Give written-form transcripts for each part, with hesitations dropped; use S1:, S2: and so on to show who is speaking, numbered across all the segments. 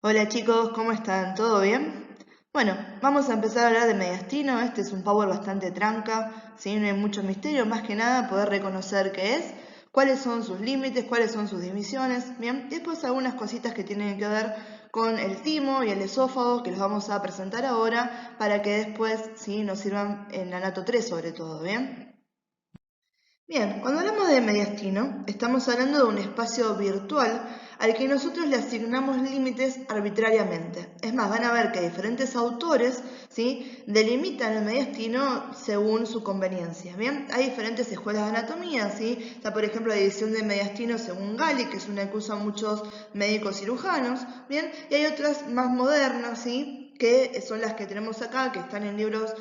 S1: Hola chicos, ¿cómo están? ¿Todo bien? Bueno, vamos a empezar a hablar de mediastino. Este es un power bastante tranca, ¿sí? No hay mucho misterio, más que nada poder reconocer qué es, cuáles son sus límites, cuáles son sus divisiones, ¿bien? Después algunas cositas que tienen que ver con el timo y el esófago, que los vamos a presentar ahora, para que después, ¿sí? Nos sirvan en la Nato 3 sobre todo, ¿bien? Bien, cuando hablamos de mediastino, estamos hablando de un espacio virtual al que nosotros le asignamos límites arbitrariamente. Es más, van a ver que diferentes autores, ¿sí?, delimitan el mediastino según su conveniencia. Bien, hay diferentes escuelas de anatomía, ¿sí? Está, por ejemplo, la división de mediastino según Galli, que es una que usan muchos médicos cirujanos, bien, y hay otras más modernas, ¿sí?, que son las que tenemos acá, que están en libros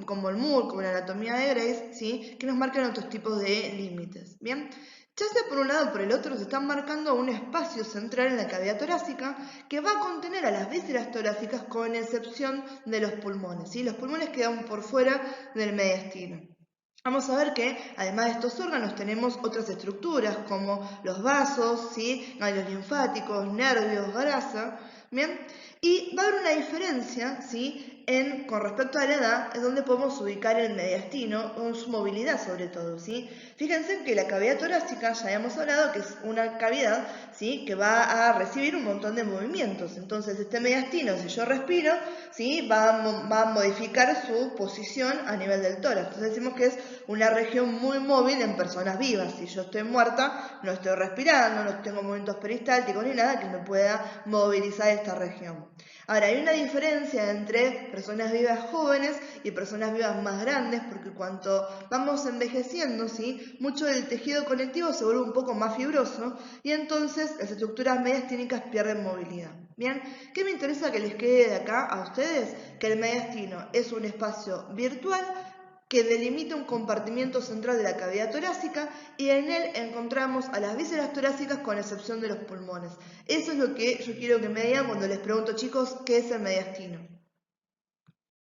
S1: como el Moore, como la anatomía de Grace, ¿sí?, que nos marcan otros tipos de límites. Bien, ya sea por un lado o por el otro, se están marcando un espacio central en la cavidad torácica que va a contener a las vísceras torácicas con excepción de los pulmones, ¿sí? Los pulmones quedan por fuera del mediastino. Vamos a ver que además de estos órganos tenemos otras estructuras como los vasos, ¿sí?, ganglios linfáticos, nervios, grasa, ¿bien? Y va a haber una diferencia, ¿sí?, con respecto a la edad, es donde podemos ubicar el mediastino, con su movilidad sobre todo, ¿sí? Fíjense que la cavidad torácica, ya habíamos hablado que es una cavidad, ¿sí?, que va a recibir un montón de movimientos. Entonces este mediastino, si yo respiro, ¿sí?, va a modificar su posición a nivel del tórax. Entonces decimos que es una región muy móvil en personas vivas. Si yo estoy muerta, no estoy respirando, no tengo movimientos peristálticos ni nada que me pueda movilizar esta región. Ahora, hay una diferencia entre personas vivas jóvenes y personas vivas más grandes, porque cuanto vamos envejeciendo, ¿sí?, mucho del tejido conectivo se vuelve un poco más fibroso y entonces las estructuras mediastínicas pierden movilidad. Bien, ¿qué me interesa que les quede de acá a ustedes? Que el mediastino es un espacio virtual que delimita un compartimiento central de la cavidad torácica y en él encontramos a las vísceras torácicas con excepción de los pulmones. Eso es lo que yo quiero que me digan cuando les pregunto, chicos, ¿qué es el mediastino?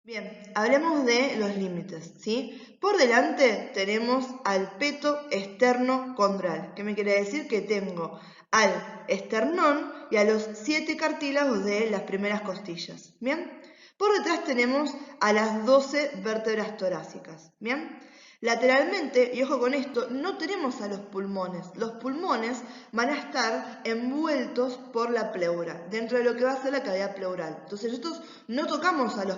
S1: Bien, hablemos de los límites, ¿sí? Por delante tenemos al peto externo-condral, que me quiere decir que tengo al esternón y a los 7 cartílagos de las primeras costillas, ¿bien? Por detrás tenemos a las 12 vértebras torácicas, ¿bien? Lateralmente, y ojo con esto, no tenemos a los pulmones. Los pulmones van a estar envueltos por la pleura, dentro de lo que va a ser la cavidad pleural. Entonces nosotros no tocamos a los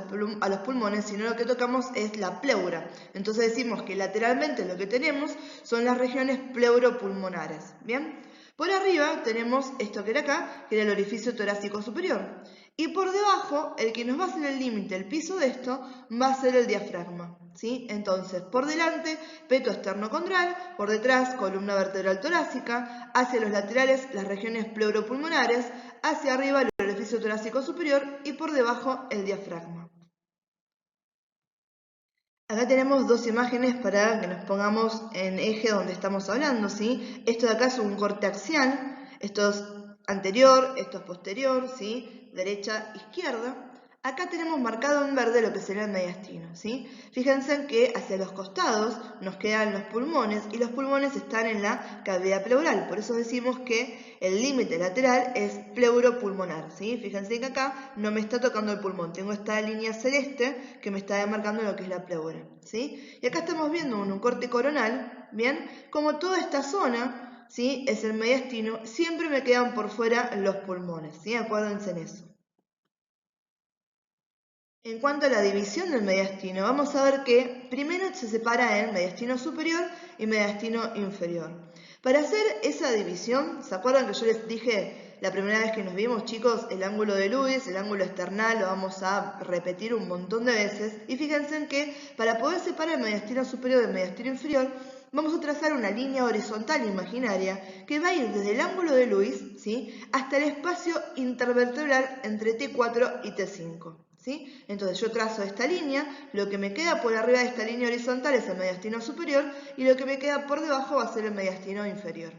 S1: pulmones, sino lo que tocamos es la pleura. Entonces decimos que lateralmente lo que tenemos son las regiones pleuropulmonares, ¿bien? Por arriba tenemos esto que era acá, que era el orificio torácico superior. Y por debajo, el que nos va a hacer el límite, el piso de esto, va a ser el diafragma, ¿sí? Entonces, por delante, peto externo-condral, por detrás, columna vertebral torácica, hacia los laterales, las regiones pleuropulmonares, hacia arriba, el orificio torácico superior y por debajo, el diafragma. Acá tenemos dos imágenes para que nos pongamos en eje donde estamos hablando, ¿sí? Esto de acá es un corte axial, esto es anterior, esto es posterior, ¿sí? Derecha, izquierda. Acá tenemos marcado en verde lo que sería el mediastino, ¿sí? Fíjense que hacia los costados nos quedan los pulmones y los pulmones están en la cavidad pleural, por eso decimos que el límite lateral es pleuropulmonar, ¿sí? Fíjense que acá no me está tocando el pulmón, tengo esta línea celeste que me está demarcando lo que es la pleura, ¿sí? Y acá estamos viendo en un corte coronal, ¿bien? Como toda esta zona, ¿sí?, es el mediastino, siempre me quedan por fuera los pulmones, ¿sí? Acuérdense en eso. En cuanto a la división del mediastino, vamos a ver que primero se separa en mediastino superior y mediastino inferior. Para hacer esa división, ¿se acuerdan que yo les dije la primera vez que nos vimos, chicos? El ángulo de Lewis, el ángulo external, lo vamos a repetir un montón de veces. Y fíjense en que para poder separar el mediastino superior del mediastino inferior, vamos a trazar una línea horizontal imaginaria que va a ir desde el ángulo de Lewis, ¿sí?, hasta el espacio intervertebral entre T4 y T5. ¿Sí? Entonces yo trazo esta línea, lo que me queda por arriba de esta línea horizontal es el mediastino superior y lo que me queda por debajo va a ser el mediastino inferior.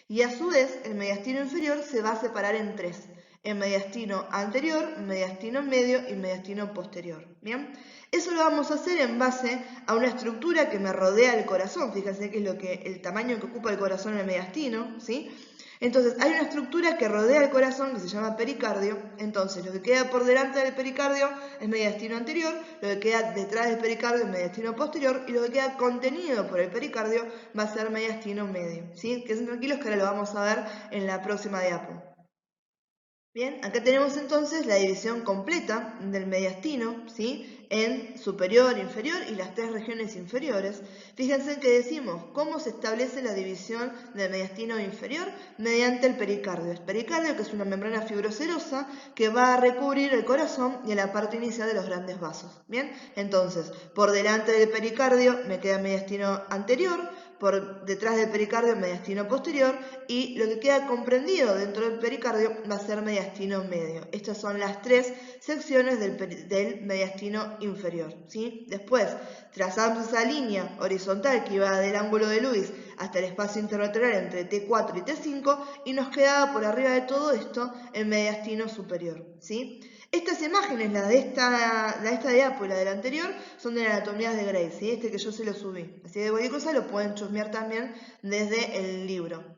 S1: Y a su vez el mediastino inferior se va a separar en tres. en mediastino anterior, mediastino medio y mediastino posterior. ¿Bien? Eso lo vamos a hacer en base a una estructura que me rodea el corazón. Fíjense que es el tamaño que ocupa el corazón en el mediastino, ¿sí? Entonces, hay una estructura que rodea el corazón que se llama pericardio. Entonces, lo que queda por delante del pericardio es mediastino anterior, lo que queda detrás del pericardio es mediastino posterior y lo que queda contenido por el pericardio va a ser mediastino medio, ¿sí? Queden tranquilos que ahora lo vamos a ver en la próxima diapo. Bien, acá tenemos entonces la división completa del mediastino, ¿sí? En superior, inferior y las tres regiones inferiores. Fíjense que decimos cómo se establece la división del mediastino inferior mediante el pericardio. El pericardio, que es una membrana fibroserosa que va a recubrir el corazón y la parte inicial de los grandes vasos. Bien, entonces, por delante del pericardio me queda mediastino anterior, por detrás del pericardio mediastino posterior y lo que queda comprendido dentro del pericardio va a ser mediastino medio. Estas son las tres secciones del mediastino inferior, ¿sí? Después trazamos esa línea horizontal que iba del ángulo de Lewis hasta el espacio interlateral entre T4 y T5 y nos quedaba por arriba de todo esto el mediastino superior, ¿sí? Estas imágenes, la de esta diapo y la de la anterior, son de la anatomía de Gray, ¿sí? Que yo se lo subí. Así que cualquier cosa lo pueden chusmear también desde el libro.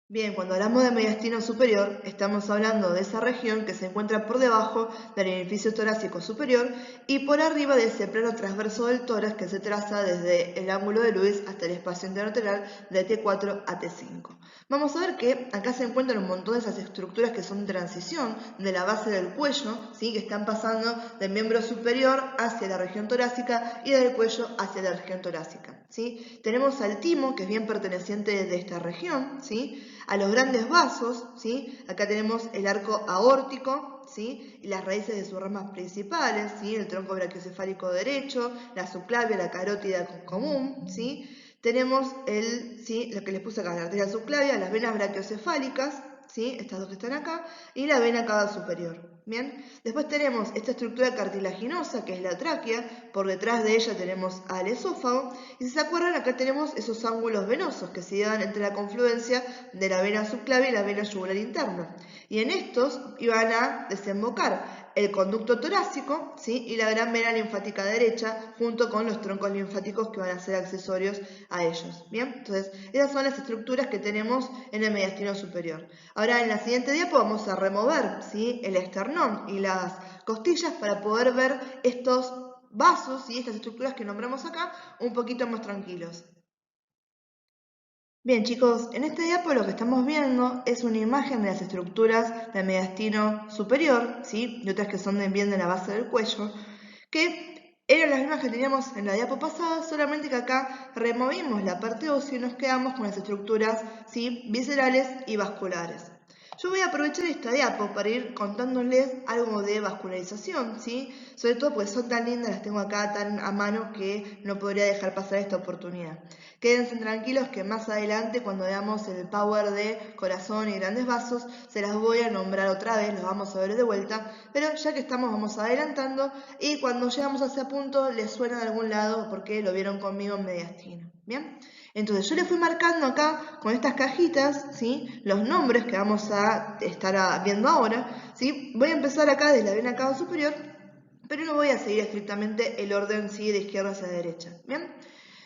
S1: Bien, cuando hablamos de mediastino superior, estamos hablando de esa región que se encuentra por debajo del orificio torácico superior y por arriba de ese plano transverso del tórax que se traza desde el ángulo de Lewis hasta el espacio interlateral de T4 a T5. Vamos a ver que acá se encuentran un montón de esas estructuras que son transición de la base del cuello, ¿sí? Que están pasando del miembro superior hacia la región torácica y del cuello hacia la región torácica, ¿sí? Tenemos al timo, que es bien perteneciente de esta región, ¿sí? A los grandes vasos, ¿sí? Acá tenemos el arco aórtico, ¿sí? Y las raíces de sus ramas principales, ¿sí? El tronco brachiocefálico derecho, la subclavia, la carótida común, ¿sí? Tenemos lo que les puse acá, la arteria subclavia, las venas brachiocefálicas, ¿sí? Estas dos que están acá, y la vena cava superior. Bien, después tenemos esta estructura cartilaginosa que es la tráquea, por detrás de ella tenemos al esófago, y si se acuerdan acá tenemos esos ángulos venosos que se dan entre la confluencia de la vena subclavia y la vena yugular interna, y en estos iban a desembocar el conducto torácico, ¿sí? Y la gran vena linfática derecha junto con los troncos linfáticos que van a ser accesorios a ellos. Bien, entonces esas son las estructuras que tenemos en el mediastino superior. Ahora en la siguiente diapo vamos a remover, ¿sí? El esternón y las costillas para poder ver estos vasos y estas estructuras que nombramos acá un poquito más tranquilos. Bien chicos, en este diapo lo que estamos viendo es una imagen de las estructuras del mediastino superior, ¿sí? Y otras que son bien de la base del cuello, que eran las mismas que teníamos en la diapo pasada, solamente que acá removimos la parte ósea y nos quedamos con las estructuras, ¿sí? Viscerales y vasculares. Yo voy a aprovechar esta diapo para ir contándoles algo de vascularización, ¿sí? Sobre todo porque son tan lindas, las tengo acá tan a mano que no podría dejar pasar esta oportunidad. Quédense tranquilos que más adelante, cuando veamos el power de corazón y grandes vasos, se las voy a nombrar otra vez, los vamos a ver de vuelta, pero ya que estamos vamos adelantando y cuando llegamos a ese punto les suena de algún lado porque lo vieron conmigo en mediastino. ¿Bien? Entonces yo les fui marcando acá con estas cajitas, ¿sí? Los nombres que vamos a estar viendo ahora, ¿sí? Voy a empezar acá desde la vena cava superior, pero no voy a seguir estrictamente el orden, ¿sí? De izquierda hacia derecha. ¿Bien?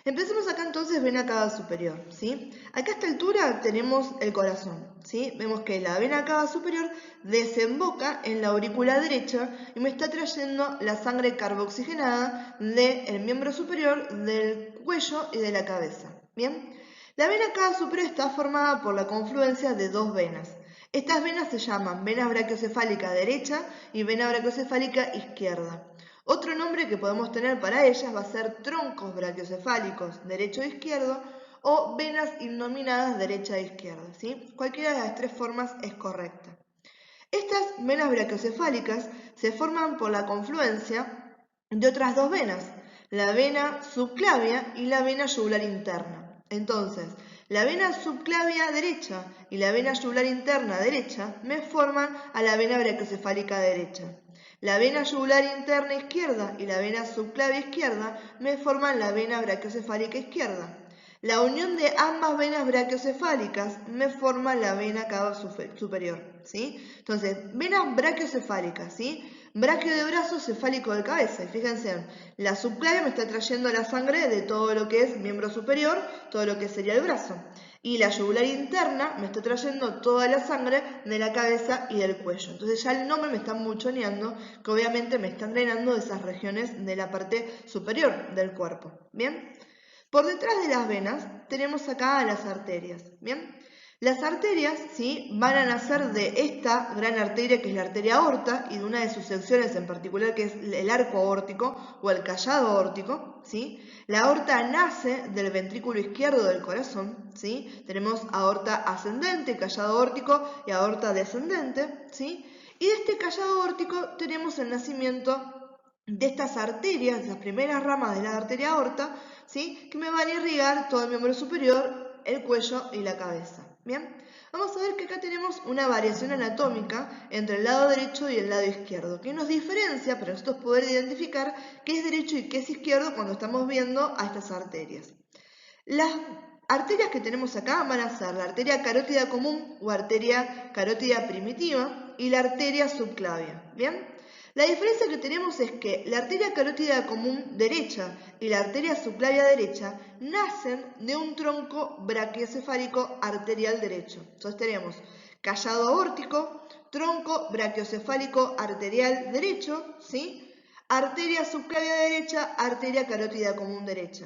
S1: Empecemos acá entonces vena cava superior, ¿sí? Acá a esta altura tenemos el corazón, ¿sí? Vemos que la vena cava superior desemboca en la aurícula derecha y me está trayendo la sangre carboxigenada del miembro superior, del cuello y de la cabeza, ¿bien? La vena cava superior está formada por la confluencia de dos venas. Estas venas se llaman vena brachiocefálica derecha y vena brachiocefálica izquierda. Otro nombre que podemos tener para ellas va a ser troncos brachiocefálicos derecho e izquierdo o venas innominadas derecha e izquierda, ¿sí? Cualquiera de las tres formas es correcta. Estas venas brachiocefálicas se forman por la confluencia de otras dos venas, la vena subclavia y la vena yugular interna. Entonces, la vena subclavia derecha y la vena yugular interna derecha me forman a la vena brachiocefálica derecha. La vena yugular interna izquierda y la vena subclavia izquierda me forman la vena brachiocefálica izquierda. La unión de ambas venas brachiocefálicas me forma la vena cava superior, ¿sí? Entonces, venas brachiocefálicas, ¿sí? Brachio de brazo, cefálico de cabeza. Y fíjense, la subclavia me está trayendo la sangre de todo lo que es miembro superior, todo lo que sería el brazo. Y la yugular interna me está trayendo toda la sangre de la cabeza y del cuello. Entonces ya el nombre me está muchoneando, que obviamente me están drenando de esas regiones de la parte superior del cuerpo. ¿Bien? Por detrás de las venas tenemos acá a las arterias, ¿bien? Las arterias, ¿sí?, van a nacer de esta gran arteria que es la arteria aorta y de una de sus secciones en particular que es el arco aórtico o el callado aórtico, ¿sí? La aorta nace del ventrículo izquierdo del corazón, ¿sí? Tenemos aorta ascendente, callado aórtico y aorta descendente, ¿sí? Y de este callado aórtico tenemos el nacimiento de estas arterias, las primeras ramas de la arteria aorta, ¿sí?, que me van a irrigar todo el miembro superior, el cuello y la cabeza. ¿Bien? Vamos a ver que acá tenemos una variación anatómica entre el lado derecho y el lado izquierdo, que nos diferencia para nosotros poder identificar qué es derecho y qué es izquierdo cuando estamos viendo a estas arterias. Las arterias que tenemos acá van a ser la arteria carótida común o arteria carótida primitiva y la arteria subclavia. ¿Bien? La diferencia que tenemos es que la arteria carótida común derecha y la arteria subclavia derecha nacen de un tronco brachiocefálico arterial derecho. Entonces tenemos callado aórtico, tronco brachiocefálico arterial derecho, ¿sí? Arteria subclavia derecha, arteria carótida común derecha.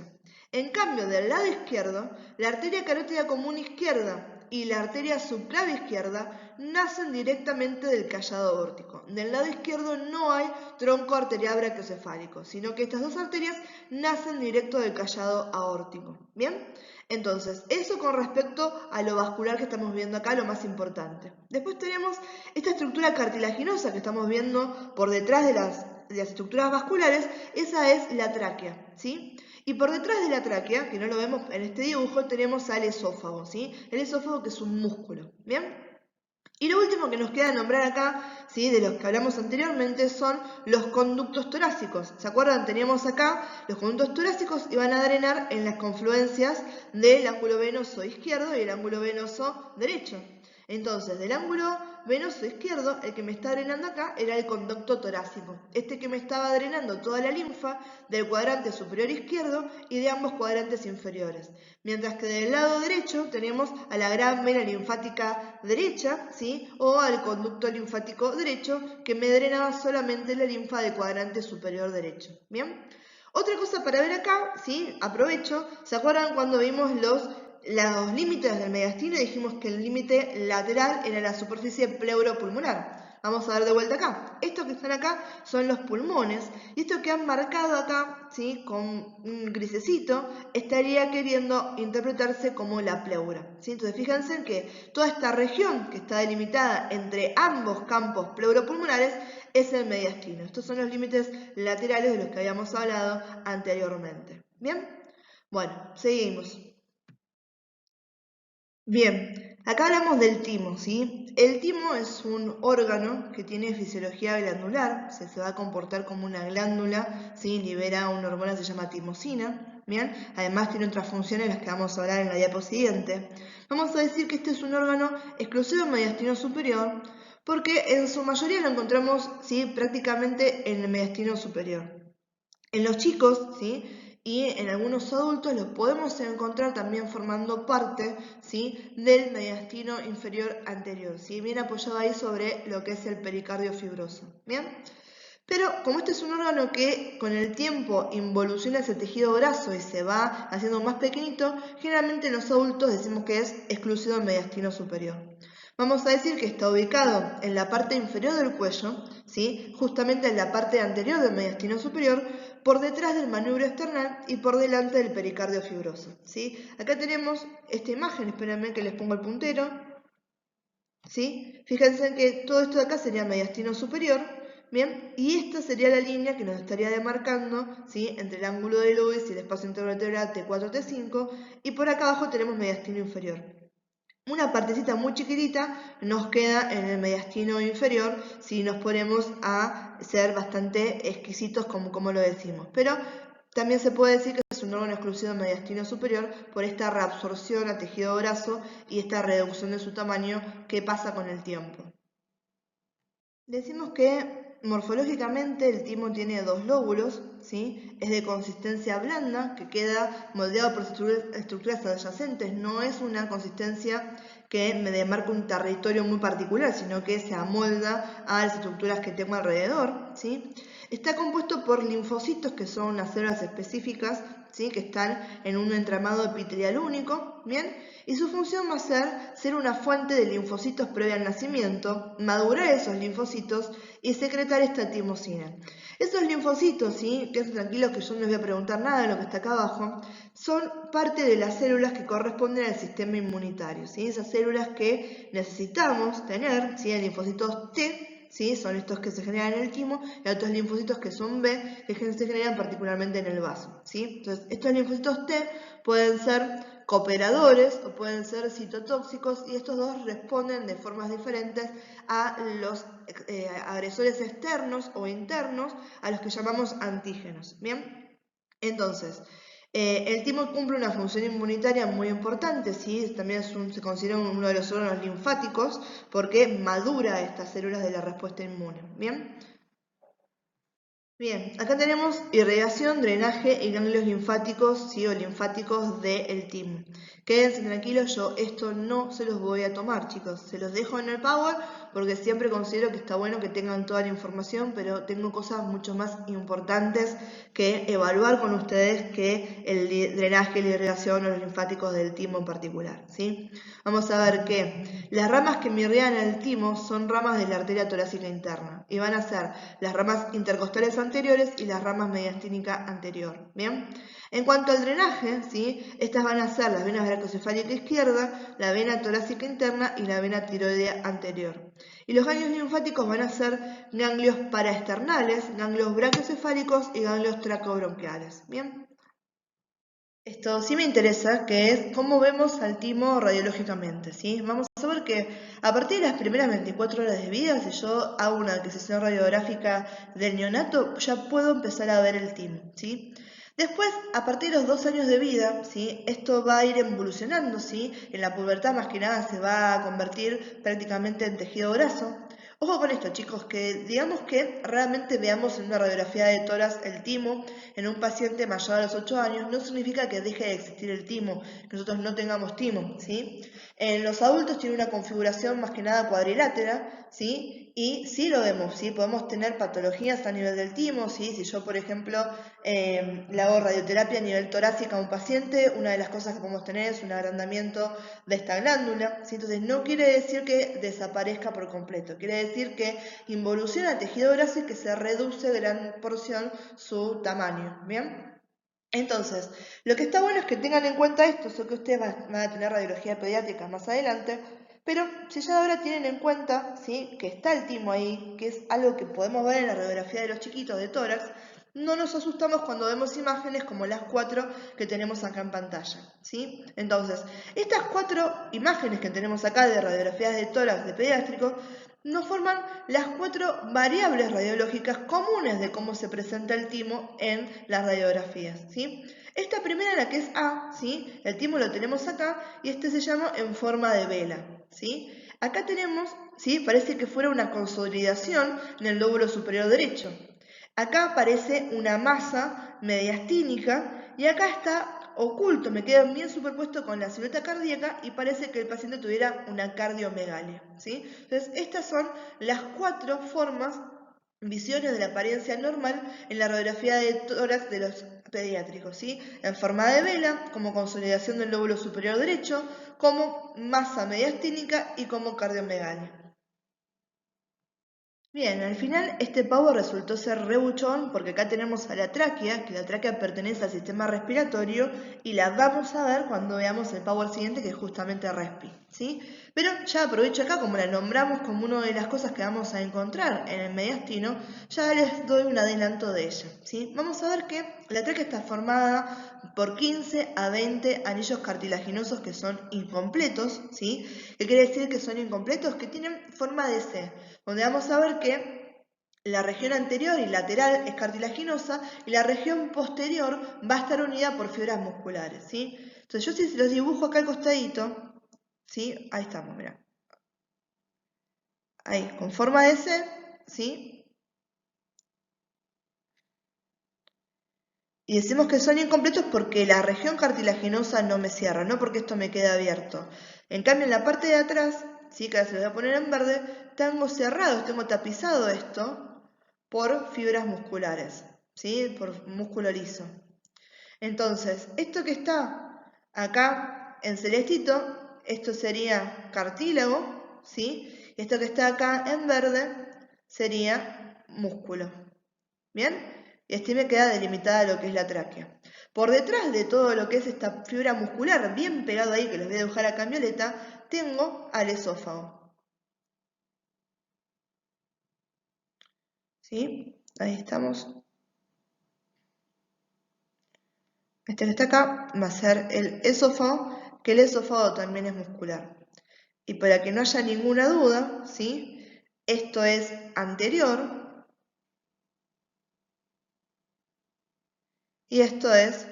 S1: En cambio, del lado izquierdo, la arteria carótida común izquierda y la arteria subclavia izquierda nacen directamente del callado aórtico. Del lado izquierdo no hay tronco arterial brachiocefálico, sino que estas dos arterias nacen directo del callado aórtico. ¿Bien? Entonces, eso con respecto a lo vascular que estamos viendo acá, lo más importante. Después tenemos esta estructura cartilaginosa que estamos viendo por detrás de las estructuras vasculares, esa es la tráquea, ¿sí? Y por detrás de la tráquea, que no lo vemos en este dibujo, tenemos al esófago, ¿sí? El esófago que es un músculo, ¿bien? Y lo último que nos queda nombrar acá, ¿sí?, de los que hablamos anteriormente, son los conductos torácicos. ¿Se acuerdan? Teníamos acá, los conductos torácicos iban a drenar en las confluencias del ángulo venoso izquierdo y el ángulo venoso derecho. Entonces, del ángulo venoso izquierdo, el que me está drenando acá era el conducto torácico. Este que me estaba drenando toda la linfa del cuadrante superior izquierdo y de ambos cuadrantes inferiores. Mientras que del lado derecho tenemos a la gran vena linfática derecha, ¿sí?, o al conducto linfático derecho que me drenaba solamente la linfa del cuadrante superior derecho. ¿Bien? Otra cosa para ver acá, ¿sí?, aprovecho, ¿se acuerdan cuando vimos los límites del mediastino? Dijimos que el límite lateral era la superficie pleuropulmonar. Vamos a ver de vuelta acá. Estos que están acá son los pulmones y esto que han marcado acá, ¿sí?, con un grisecito, estaría queriendo interpretarse como la pleura, ¿sí? Entonces fíjense que toda esta región que está delimitada entre ambos campos pleuropulmonares es el mediastino. Estos son los límites laterales de los que habíamos hablado anteriormente. ¿Bien? Bueno, seguimos. Bien, acá hablamos del timo, ¿sí? El timo es un órgano que tiene fisiología glandular, se va a comportar como una glándula, ¿sí? Libera una hormona que se llama timosina, ¿bien? Además tiene otras funciones las que vamos a hablar en la diapo siguiente. Vamos a decir que este es un órgano exclusivo del mediastino superior, porque en su mayoría lo encontramos, ¿sí?, prácticamente en el mediastino superior. En los chicos, ¿sí?, y en algunos adultos los podemos encontrar también formando parte, ¿sí?, del mediastino inferior anterior, ¿sí?, bien apoyado ahí sobre lo que es el pericardio fibroso. ¿Bien? Pero como este es un órgano que con el tiempo involuciona ese tejido graso y se va haciendo más pequeñito, generalmente en los adultos decimos que es exclusivo del mediastino superior. Vamos a decir que está ubicado en la parte inferior del cuello, ¿sí?, justamente en la parte anterior del mediastino superior, por detrás del manubrio esternal y por delante del pericardio fibroso, ¿sí? Acá tenemos esta imagen, espérenme que les pongo el puntero, ¿sí? Fíjense que todo esto de acá sería mediastino superior, ¿bien? Y esta sería la línea que nos estaría demarcando, ¿sí?, entre el ángulo de Lewis y el espacio intervertebral T4, T5, y por acá abajo tenemos mediastino inferior. Una partecita muy chiquitita nos queda en el mediastino inferior si nos ponemos a ser bastante exquisitos como lo decimos. Pero también se puede decir que es es un órgano exclusivo del mediastino superior por esta reabsorción a tejido graso y esta reducción de su tamaño que pasa con el tiempo. Decimos que morfológicamente el timo tiene dos lóbulos, ¿sí? Es de consistencia blanda, que queda moldeado por estructuras adyacentes. No es una consistencia que me demarca un territorio muy particular, sino que se amolda a las estructuras que tengo alrededor, ¿sí? Está compuesto por linfocitos, que son unas células específicas, ¿sí? Que están en un entramado epitelial único, ¿bien? Y su función va a ser una fuente de linfocitos previa al nacimiento, madurar esos linfocitos y secretar esta timosina. Esos linfocitos, ¿sí? Quédense tranquilos que yo no les voy a preguntar nada de lo que está acá abajo, son parte de las células que corresponden al sistema inmunitario, ¿sí? Esas células que necesitamos tener, ¿sí? Los linfocitos T, ¿sí? Son estos que se generan en el timo, y otros linfocitos que son B, que se generan particularmente en el vaso, ¿sí? Entonces, estos linfocitos T pueden ser cooperadores o pueden ser citotóxicos, y estos dos responden de formas diferentes a los agresores externos o internos, a los que llamamos antígenos. ¿Bien? Entonces, el timo cumple una función inmunitaria muy importante, ¿sí? También se considera uno de los órganos linfáticos porque madura estas células de la respuesta inmune. ¿Bien? Bien, acá tenemos irrigación, drenaje y ganglios linfáticos, ¿sí? O linfáticos del timo. Quédense tranquilos, yo esto no se los voy a tomar, chicos. Se los dejo en el Power porque siempre considero que está bueno que tengan toda la información, pero tengo cosas mucho más importantes que evaluar con ustedes que el drenaje, la irrigación o los linfáticos del timo en particular, ¿sí? Vamos a ver que las ramas que me irrigan el timo son ramas de la arteria torácica interna y van a ser las ramas intercostales anteriores y las ramas mediastínica anterior. ¿Bien? En cuanto al drenaje, ¿sí? Estas van a ser las venas brachiocefálica izquierda, la vena torácica interna y la vena tiroidea anterior. Y los ganglios linfáticos van a ser ganglios paraesternales, ganglios brachiocefálicos y ganglios tracobronquiales. ¿Bien? Esto sí me interesa, que es cómo vemos al timo radiológicamente, ¿sí? Vamos a ver que a partir de las primeras 24 horas de vida, si yo hago una adquisición radiográfica del neonato, ya puedo empezar a ver el timo, ¿sí? Después, a partir de los 2 años de vida, ¿sí? Esto va a ir evolucionando, ¿sí? En la pubertad más que nada se va a convertir prácticamente en tejido graso. Ojo con esto, chicos, que digamos que realmente veamos en una radiografía de tórax el timo en un paciente mayor a los 8 años, no significa que deje de existir el timo, que nosotros no tengamos timo, ¿sí? En los adultos tiene una configuración más que nada cuadrilátera, ¿sí? Y sí lo vemos, ¿sí? Podemos tener patologías a nivel del timo, ¿sí? Si yo, por ejemplo, le hago radioterapia a nivel torácica a un paciente, una de las cosas que podemos tener es un agrandamiento de esta glándula, ¿sí? Entonces no quiere decir que desaparezca por completo, quiere decir que involuciona el tejido graso y que se reduce gran porción su tamaño, ¿bien? Entonces, lo que está bueno es que tengan en cuenta esto, sé que ustedes van a tener radiología pediátrica más adelante, pero si ya ahora tienen en cuenta, ¿sí? Que está el timo ahí, que es algo que podemos ver en la radiografía de los chiquitos de tórax, no nos asustamos cuando vemos imágenes como las 4 que tenemos acá en pantalla, ¿sí? Entonces, estas 4 imágenes que tenemos acá de radiografías de tórax de pediátrico nos forman las 4 variables radiológicas comunes de cómo se presenta el timo en las radiografías, ¿sí? Esta primera, la que es A, ¿sí? El timo lo tenemos acá y este se llama en forma de vela, ¿sí? Acá tenemos, ¿sí? Parece que fuera una consolidación en el lóbulo superior derecho. Acá aparece una masa mediastínica y acá está oculto, me queda bien superpuesto con la silueta cardíaca y parece que el paciente tuviera una cardiomegalia, ¿sí? Entonces, estas son las 4 formas, visiones de la apariencia normal en la radiografía de tórax de los pediátricos, ¿sí? En forma de vela, como consolidación del lóbulo superior derecho, como masa mediastínica y como cardiomegalia. Bien, al final este pavo resultó ser rebuchón porque acá tenemos a la tráquea, que la tráquea pertenece al sistema respiratorio y la vamos a ver cuando veamos el pavo al siguiente, que es justamente respi, ¿sí? Pero ya aprovecho acá, como la nombramos como una de las cosas que vamos a encontrar en el mediastino, ya les doy un adelanto de ella, ¿sí? Vamos a ver que la tráquea está formada por 15 a 20 anillos cartilaginosos que son incompletos, ¿sí? ¿Qué quiere decir que son incompletos? Que tienen forma de C, donde vamos a ver que La región anterior y lateral es cartilaginosa y la región posterior va a estar unida por fibras musculares, ¿sí? Entonces yo si los dibujo acá al costadito, ¿sí? Ahí estamos, mirá. Ahí, con forma de C, ¿sí? Y decimos que son incompletos porque la región cartilaginosa no me cierra, no porque esto me queda abierto. En cambio, en la parte de atrás, ¿sí? Que ahora se lo voy a poner en verde, tengo cerrado, tengo tapizado esto por fibras musculares, ¿sí? Por músculo liso. Entonces, esto que está acá en celestito, esto sería cartílago, ¿sí? Y esto que está acá en verde sería músculo. ¿Bien? Y así me queda delimitada lo que es la tráquea. Por detrás de todo lo que es esta fibra muscular, bien pegado ahí, que les voy a dibujar acá en violeta, tengo al esófago. ¿Sí? Ahí estamos. Este que está acá va a ser el esófago, que el esófago también es muscular. Y para que no haya ninguna duda, ¿sí? Esto es anterior y esto es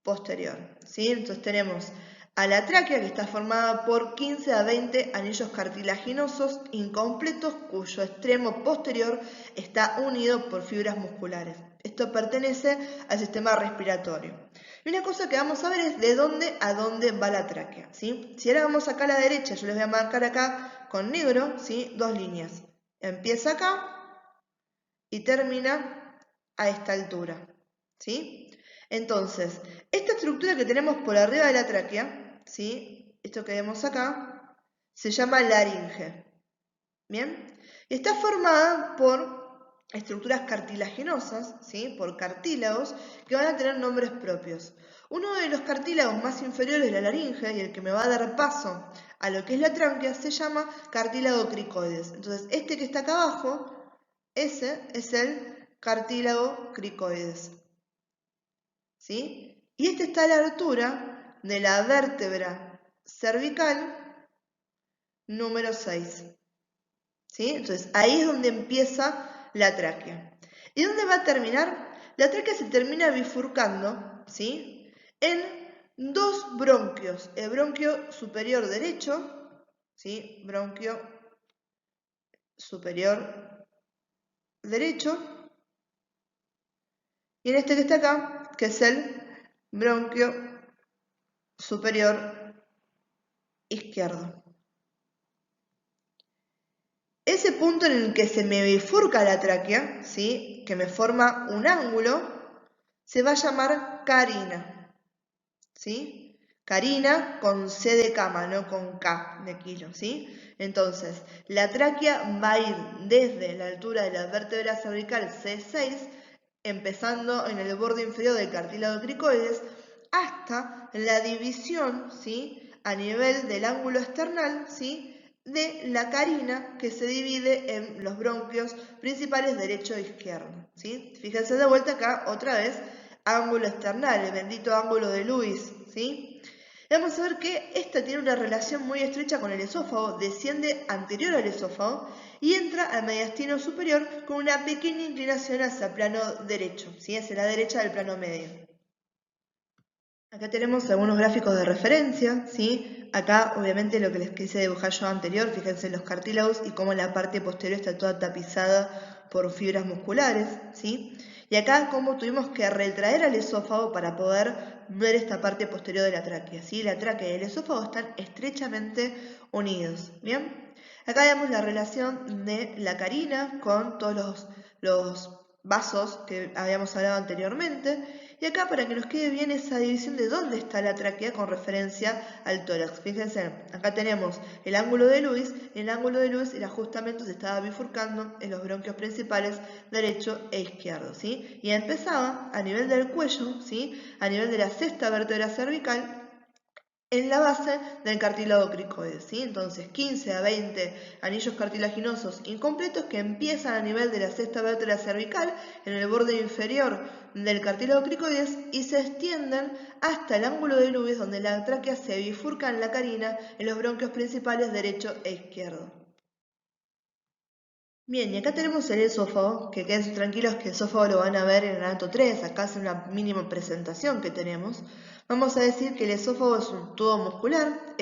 S1: posterior, ¿sí? Entonces tenemos a la tráquea, que está formada por 15 a 20 anillos cartilaginosos incompletos cuyo extremo posterior está unido por fibras musculares. Esto pertenece al sistema respiratorio. Y una cosa que vamos a ver es de dónde a dónde va la tráquea, ¿sí? Si ahora vamos acá a la derecha, yo les voy a marcar acá con negro, ¿sí? Dos líneas. Empieza acá y termina a esta altura, ¿sí? Entonces, esta estructura que tenemos por arriba de la tráquea, ¿sí? Esto que vemos acá, se llama laringe, ¿bien? Y está formada por estructuras cartilaginosas, ¿sí? Por cartílagos, que van a tener nombres propios. Uno de los cartílagos más inferiores de la laringe, y el que me va a dar paso a lo que es la tráquea, se llama cartílago cricoides. Entonces, este que está acá abajo, ese es el cartílago cricoides, ¿sí? Y este está a la altura de la vértebra cervical número 6, ¿sí? Entonces ahí es donde empieza la tráquea. ¿Y dónde va a terminar? La tráquea se termina bifurcando, ¿sí? En dos bronquios, el bronquio superior derecho, ¿sí? Bronquio superior derecho, y en este que está acá, que es el bronquio superior izquierdo. Ese punto en el que se me bifurca la tráquea, ¿sí? Que me forma un ángulo, se va a llamar carina, ¿sí? Carina con C de cama, no con K de kilo, ¿sí? Entonces, la tráquea va a ir desde la altura de la vértebra cervical C6, empezando en el borde inferior del cartílago cricoides, hasta la división, ¿sí? A nivel del ángulo external, ¿sí? De la carina, que se divide en los bronquios principales derecho e izquierdo, ¿sí? Fíjense de vuelta acá, otra vez, ángulo external, el bendito ángulo de Lewis, ¿sí? Vamos a ver que esta tiene una relación muy estrecha con el esófago, desciende anterior al esófago y entra al mediastino superior con una pequeña inclinación hacia el plano derecho, ¿sí? Hacia la derecha del plano medio. Acá tenemos algunos gráficos de referencia, ¿sí? Acá obviamente lo que les quise dibujar yo anterior, fíjense en los cartílagos y cómo la parte posterior está toda tapizada por fibras musculares, ¿sí? Y acá cómo tuvimos que retraer al esófago para poder ver esta parte posterior de la tráquea, ¿sí? La tráquea y el esófago están estrechamente unidos, ¿bien? Acá vemos la relación de la carina con todos los vasos que habíamos hablado anteriormente. Y acá para que nos quede bien esa división de dónde está la tráquea con referencia al tórax. Fíjense, acá tenemos el ángulo de Lewis. El ángulo de Lewis era justamente se estaba bifurcando en los bronquios principales derecho e izquierdo, ¿sí? Y empezaba a nivel del cuello, ¿sí? A nivel de la sexta vértebra cervical, en la base del cartílago cricoides, ¿sí? Entonces 15 a 20 anillos cartilaginosos incompletos que empiezan a nivel de la sexta vértebra cervical en el borde inferior del cartílago cricoides y se extienden hasta el ángulo de Lewis donde la tráquea se bifurca en la carina en los bronquios principales derecho e izquierdo. Bien, y acá tenemos el esófago, que queden tranquilos que el esófago lo van a ver en el anato 3, acá es una mínima presentación que tenemos. Vamos a decir que el esófago es un tubo muscular,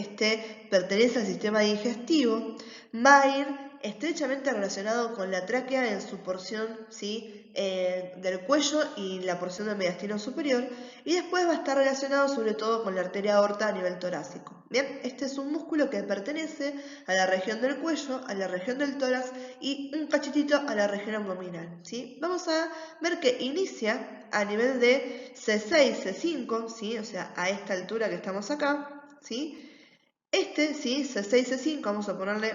S1: pertenece al sistema digestivo, va a ir estrechamente relacionado con la tráquea en su porción, ¿sí? Del cuello y la porción del mediastino superior, y después va a estar relacionado sobre todo con la arteria aorta a nivel torácico. Bien, este es un músculo que pertenece a la región del cuello, a la región del tórax y un cachitito a la región abdominal, ¿sí? Vamos a ver que inicia a nivel de C6, C5, ¿sí? O sea, a esta altura que estamos acá, ¿sí? ¿sí? C6, C5, vamos a ponerle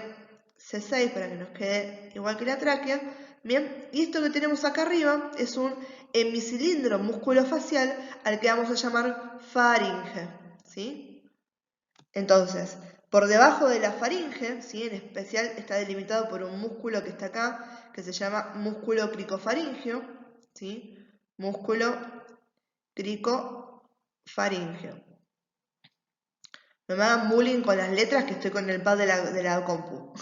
S1: C6 para que nos quede igual que la tráquea, ¿bien? Y esto que tenemos acá arriba es un hemicilindro musculofacial al que vamos a llamar faringe, ¿sí? Entonces, por debajo de la faringe, ¿sí? En especial está delimitado por un músculo que está acá, que se llama músculo cricofaringeo, ¿sí? Músculo cricofaringeo. No me hagan bullying con las letras, que estoy con el pad de la compu.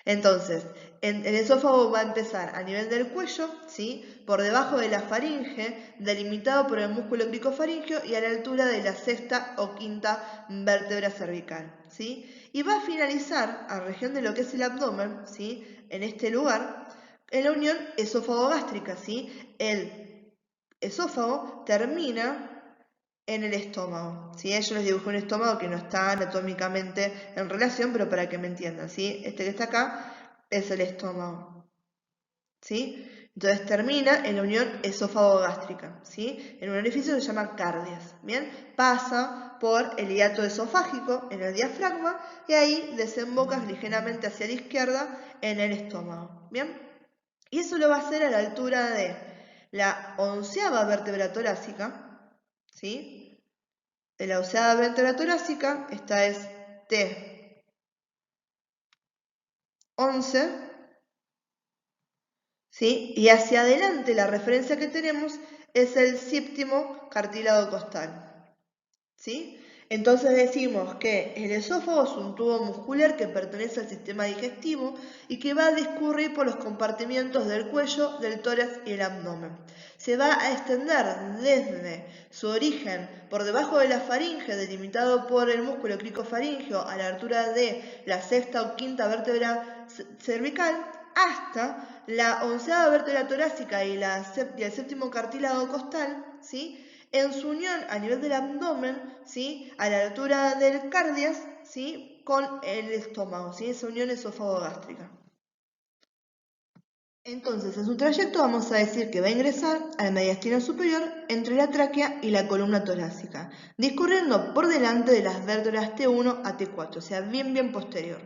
S1: Entonces, el esófago va a empezar a nivel del cuello, ¿sí? Por debajo de la faringe, delimitado por el músculo cricofaringeo y a la altura de la sexta o quinta vértebra cervical, ¿sí? Y va a finalizar a la región de lo que es el abdomen, ¿sí? En este lugar, en la unión esófago-gástrica, ¿sí? El esófago termina en el estómago, ¿sí? Yo les dibujé un estómago que no está anatómicamente en relación, pero para que me entiendan, ¿sí? Este que está acá es el estómago, ¿sí? Entonces termina en la unión esófago-gástrica, ¿sí? En un orificio que se llama cardias, ¿bien? Pasa por el hiato esofágico en el diafragma y ahí desemboca ligeramente hacia la izquierda en el estómago, ¿bien? Y eso lo va a hacer a la altura de la 11ª vértebra torácica, ¿sí? De la 11ª vértebra torácica, esta es T11, ¿sí? Y hacia adelante la referencia que tenemos es el séptimo cartílago costal, ¿sí? Entonces decimos que el esófago es un tubo muscular que pertenece al sistema digestivo y que va a discurrir por los compartimientos del cuello, del tórax y el abdomen. Se va a extender desde su origen por debajo de la faringe, delimitado por el músculo cricofaringeo a la altura de la sexta o quinta vértebra cervical, hasta la 11ª vértebra torácica y el séptimo cartílago costal, ¿sí? En su unión a nivel del abdomen, ¿sí? A la altura del cardias, ¿sí? Con el estómago, ¿sí? Esa unión esófago-gástrica. Entonces, en su trayecto vamos a decir que va a ingresar al mediastino superior entre la tráquea y la columna torácica, discurriendo por delante de las vértebras T1 a T4, o sea, bien posterior.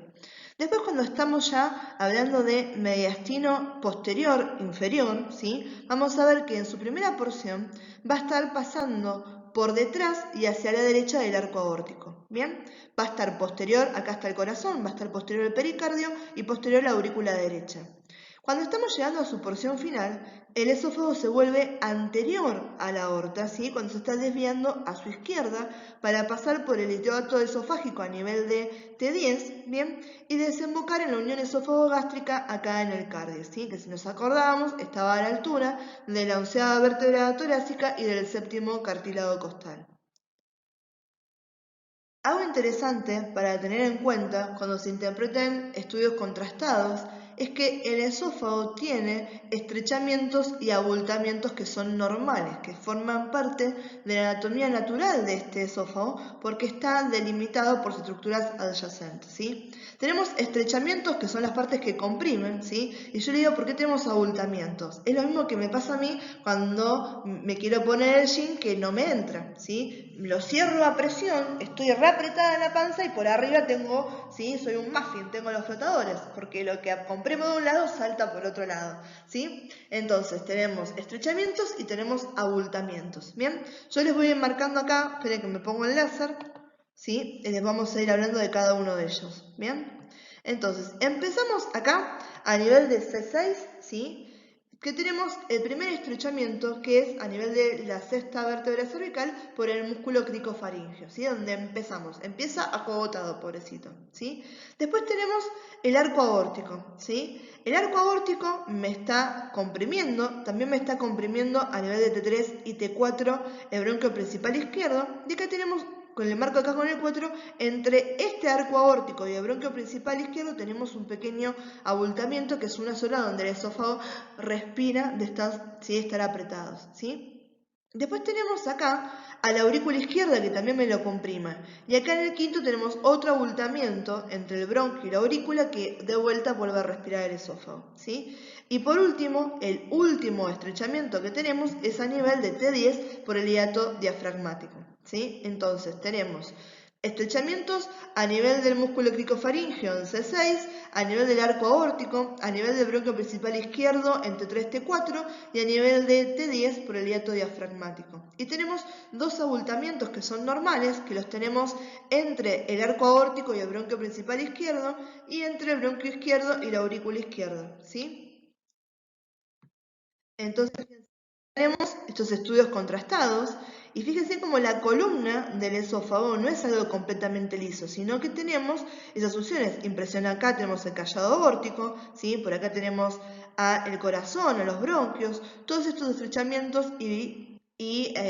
S1: Después, cuando estamos ya hablando de mediastino posterior inferior, ¿sí? Vamos a ver que en su primera porción va a estar pasando por detrás y hacia la derecha del arco aórtico, ¿bien? Va a estar posterior, acá está el corazón, va a estar posterior al pericardio y posterior a la aurícula derecha. Cuando estamos llegando a su porción final, el esófago se vuelve anterior a la aorta, ¿sí? Cuando se está desviando a su izquierda para pasar por el hiato esofágico a nivel de T10, ¿bien? Y desembocar en la unión esófago-gástrica acá en el cardio, ¿sí? Que si nos acordamos estaba a la altura de la 11ª vértebra torácica y del séptimo cartílago costal. Algo interesante para tener en cuenta cuando se interpreten estudios contrastados es que el esófago tiene estrechamientos y abultamientos que son normales, que forman parte de la anatomía natural de este esófago porque está delimitado por estructuras adyacentes, ¿sí? Tenemos estrechamientos que son las partes que comprimen, ¿sí? Y yo le digo, ¿por qué tenemos abultamientos? Es lo mismo que me pasa a mí cuando me quiero poner el jean que no me entra, ¿sí? Lo cierro a presión, estoy reapretada en la panza y por arriba tengo, ¿sí? Soy un muffin, tengo los flotadores, porque lo que comprimo de un lado salta por otro lado, ¿sí? Entonces tenemos estrechamientos y tenemos abultamientos, ¿bien? Yo les voy a ir marcando acá, esperen que me pongo el láser, ¿sí? Y les vamos a ir hablando de cada uno de ellos, ¿bien? Entonces, empezamos acá a nivel de C6, ¿sí? que tenemos el primer estrechamiento, que es a nivel de la sexta vértebra cervical por el músculo cricofaríngeo, ¿sí? Donde empieza acogotado, pobrecito, ¿sí? Después tenemos el arco aórtico, ¿sí? El arco aórtico me está comprimiendo, también me está comprimiendo a nivel de T3 y T4 el bronquio principal izquierdo, y acá tenemos, con el marco acá con el 4, entre este arco aórtico y el bronquio principal izquierdo tenemos un pequeño abultamiento, que es una zona donde el esófago respira de estar apretados, ¿sí? Después tenemos acá a la aurícula izquierda, que también me lo comprima. Y acá en el quinto tenemos otro abultamiento entre el bronquio y la aurícula, que de vuelta vuelve a respirar el esófago, ¿sí? Y por último, el último estrechamiento que tenemos es a nivel de T10 por el hiato diafragmático, ¿sí? Entonces tenemos estrechamientos a nivel del músculo cricofaríngeo en C6, a nivel del arco aórtico, a nivel del bronquio principal izquierdo en T3, T4 y a nivel de T10 por el hiato diafragmático. Y tenemos dos abultamientos que son normales, que los tenemos entre el arco aórtico y el bronquio principal izquierdo y entre el bronquio izquierdo y la aurícula izquierda, ¿sí? Entonces tenemos estos estudios contrastados. Y fíjense cómo la columna del esófago no es algo completamente liso, sino que tenemos esas opciones. Impresión acá, tenemos el callado aórtico, ¿sí? Por acá tenemos el corazón, a los bronquios, todos estos estrechamientos y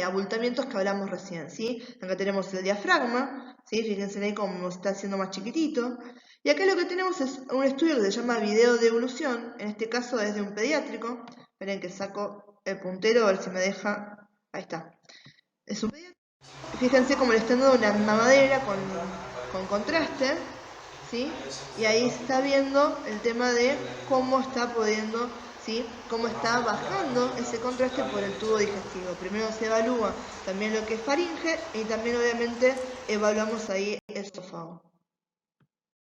S1: abultamientos que hablamos recién, ¿sí? Acá tenemos el diafragma, ¿sí? Fíjense ahí cómo está haciendo más chiquitito. Y acá lo que tenemos es un estudio que se llama video de evolución, en este caso es de un pediátrico. Esperen que saco el puntero a ver si me deja. Ahí está. Es un pediátrico. Fíjense cómo le están dando una mamadera con contraste, ¿sí? Y ahí se está viendo el tema de cómo está pudiendo, ¿sí? Cómo está bajando ese contraste por el tubo digestivo. Primero se evalúa también lo que es faringe y también obviamente evaluamos ahí el esófago.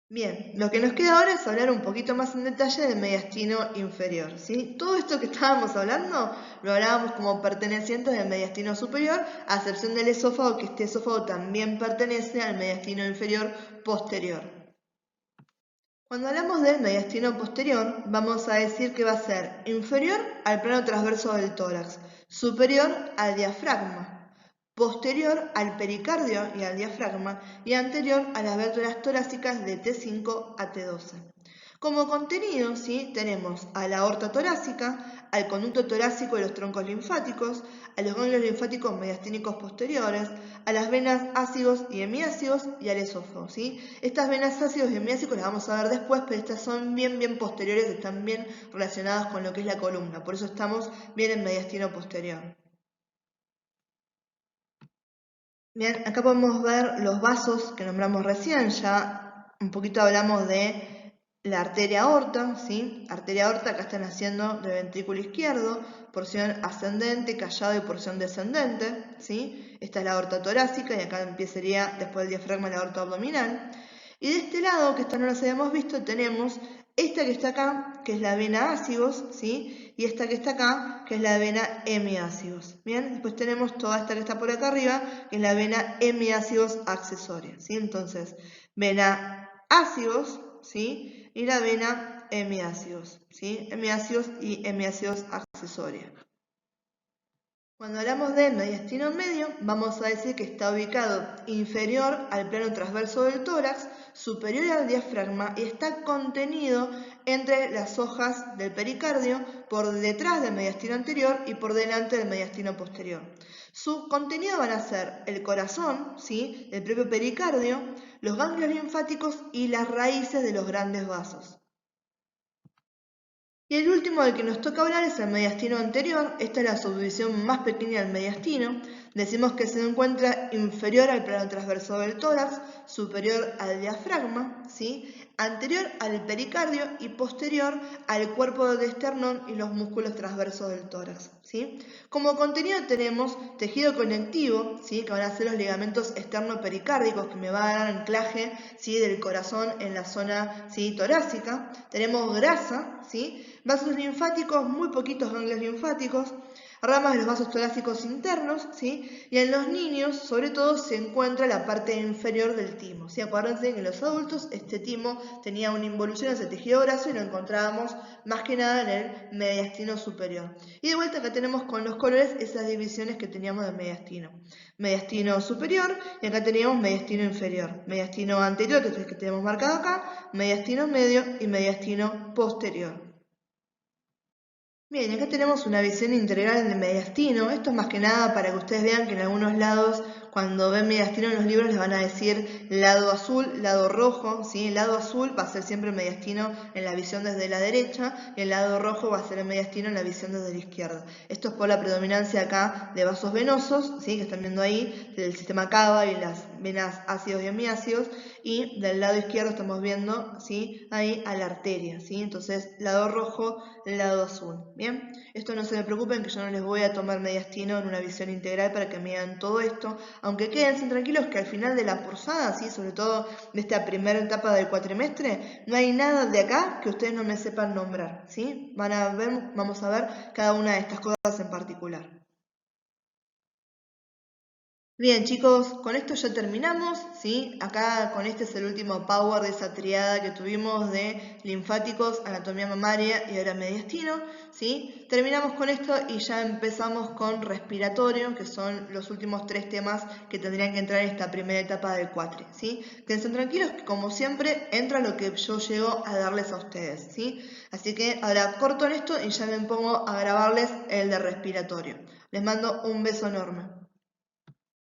S1: Bien, lo que nos queda ahora es hablar un poquito más en detalle del mediastino inferior, ¿sí? Todo esto que estábamos hablando lo hablábamos como pertenecientes del mediastino superior, a excepción del esófago, que este esófago también pertenece al mediastino inferior posterior. Cuando hablamos del mediastino posterior, vamos a decir que va a ser inferior al plano transverso del tórax, superior al diafragma, posterior al pericardio y al diafragma y anterior a las vértebras torácicas de T5 a T12. Como contenido, ¿sí? Tenemos a la aorta torácica, al conducto torácico y los troncos linfáticos, a los ganglios linfáticos mediastínicos posteriores, a las venas ácidos y hemiácidos y al esófago, ¿sí? Estas venas ácidos y hemiácicos las vamos a ver después, pero estas son bien posteriores, están bien relacionadas con lo que es la columna, por eso estamos bien en mediastino posterior. Bien, acá podemos ver los vasos que nombramos recién, ya un poquito hablamos de la arteria aorta, ¿sí? Arteria aorta, acá están haciendo del ventrículo izquierdo, porción ascendente, callado y porción descendente, ¿sí? Esta es la aorta torácica y acá empezaría después del diafragma la aorta abdominal. Y de este lado, que esta no las habíamos visto, tenemos esta que está acá, que es la vena ácigos, ¿sí? Y esta que está acá, que es la vena hemiácigos. Bien, después tenemos toda esta que está por acá arriba, que es la vena hemiácigos accesoria, ¿sí? Entonces, vena ácigos, ¿sí? Y la vena hemiácigos, ¿sí? Hemiácigos y hemiácigos accesoria. Cuando hablamos del mediastino medio, vamos a decir que está ubicado inferior al plano transverso del tórax, superior al diafragma y está contenido entre las hojas del pericardio, por detrás del mediastino anterior y por delante del mediastino posterior. Su contenido van a ser el corazón, ¿sí? El propio pericardio, los ganglios linfáticos y las raíces de los grandes vasos. Y el último del que nos toca hablar es el mediastino anterior. Esta es la subdivisión más pequeña del mediastino. Decimos que se encuentra inferior al plano transverso del tórax, superior al diafragma, ¿sí? Anterior al pericardio y posterior al cuerpo del esternón y los músculos transversos del tórax, ¿sí? Como contenido tenemos tejido conectivo, ¿sí? Que van a ser los ligamentos externo-pericárdicos, que me va a dar anclaje, ¿sí? Del corazón en la zona, ¿sí? Torácica. Tenemos grasa, ¿sí? Vasos linfáticos, muy poquitos ganglios linfáticos, Ramas de los vasos torácicos internos, ¿sí? Y en los niños, sobre todo, se encuentra la parte inferior del timo, ¿sí? Acuérdense que en los adultos este timo tenía una involución hacia el tejido graso y lo encontrábamos más que nada en el mediastino superior. Y de vuelta acá tenemos con los colores esas divisiones que teníamos de mediastino. Mediastino superior y acá teníamos mediastino inferior. Mediastino anterior, que es el que tenemos marcado acá, mediastino medio y mediastino posterior. Bien, acá tenemos una visión integral de mediastino. Esto es más que nada para que ustedes vean que en algunos lados, cuando ven mediastino en los libros, les van a decir lado azul, lado rojo, ¿sí? El lado azul va a ser siempre mediastino en la visión desde la derecha y el lado rojo va a ser el mediastino en la visión desde la izquierda. Esto es por la predominancia acá de vasos venosos, ¿sí? Que están viendo ahí, del sistema cava y las venas ácidos y hemiácidos, y del lado izquierdo estamos viendo, ¿sí? Ahí a la arteria, ¿sí? Entonces, lado rojo, lado azul. Bien, esto no se me preocupen que yo no les voy a tomar mediastino en una visión integral para que me vean todo esto, aunque quédense tranquilos que al final de la cursada, ¿sí? Sobre todo de esta primera etapa del cuatrimestre, no hay nada de acá que ustedes no me sepan nombrar, ¿sí? Vamos a ver cada una de estas cosas en particular. Bien chicos, con esto ya terminamos, ¿sí? Acá con este es el último power de esa triada que tuvimos de linfáticos, anatomía mamaria y ahora mediastino, ¿sí? Terminamos con esto y ya empezamos con respiratorio, que son los últimos 3 temas que tendrían que entrar en esta primera etapa del cuatri, ¿sí? Quédense tranquilos que como siempre entra lo que yo llego a darles a ustedes, ¿sí? Así que ahora corto en esto y ya me pongo a grabarles el de respiratorio. Les mando un beso enorme.